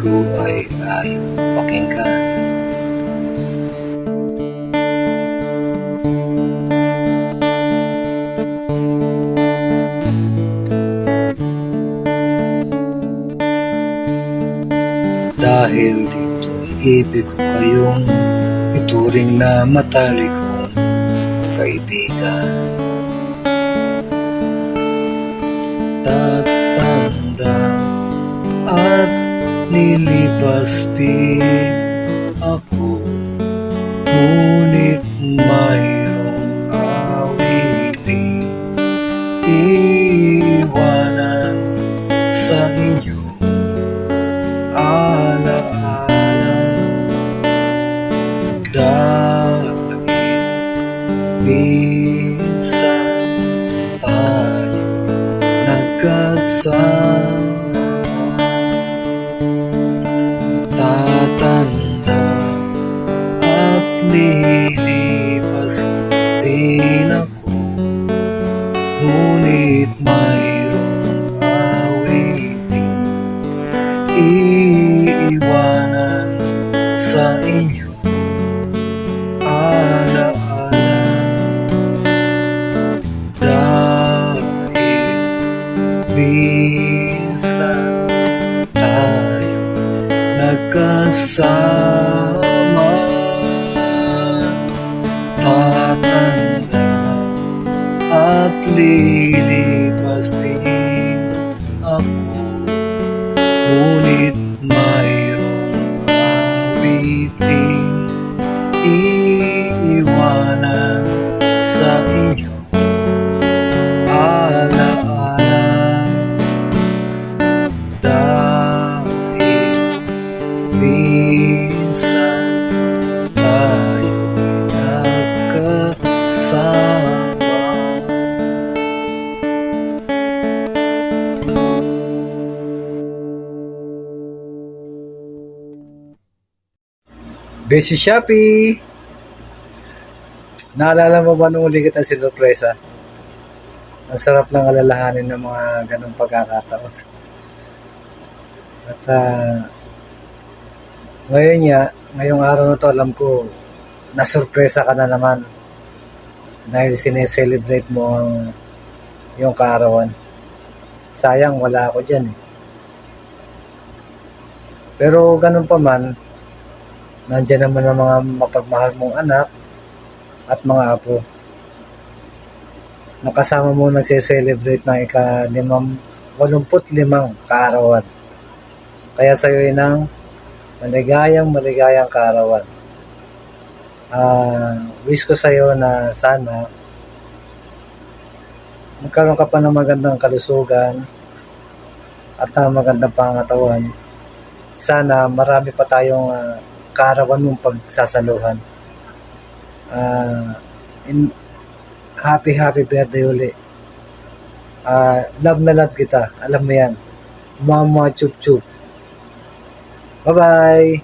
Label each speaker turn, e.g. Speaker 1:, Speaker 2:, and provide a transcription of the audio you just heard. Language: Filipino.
Speaker 1: ko ay ayaw pakinggan. Dahil dito'y ibig ko kayong ituring na matalikong kaibigan. Tatanda at lilipas din ako, ngunit mayroong awiting iiwanan sa inyo. Alaala dahil minsan tayo nagkasama. Tatanda at lilipas din ako, ngunit mayroong awiting iiwanan sa inyo. Alaala dahil minsan tayo nagkasama. Tatanda at lilipas din ako, ngunit mayroong awiting iiwanan sa inyo. Alaala dahil minsan tayo nagkasama. Busy Shopee! Naalala mo ba nung uli kita sinurpresa? Ang sarap lang alalahanin ng mga ganong pagkakataon. At ngayong araw na to, alam ko, nasurpresa ka na naman dahil sineselebrate mo ang iyong kaarawan. Sayang, wala ako dyan eh. Pero ganun pa man, nandiyan naman ang mga mapagmahal mong anak at mga apo. Nakasama mo nagse-celebrate ng ika-85 kaarawan. Kaya sa'yo ay ng maligayang kaarawan. Wish ko sa'yo na sana magkaroon ka pa ng magandang kalusugan at magandang pangatawan. Sana marami pa tayong kaarawan mong pagsasaluhan. Happy birthday uli. Love na love kita. Alam mo yan. Mama chup chup. Bye bye.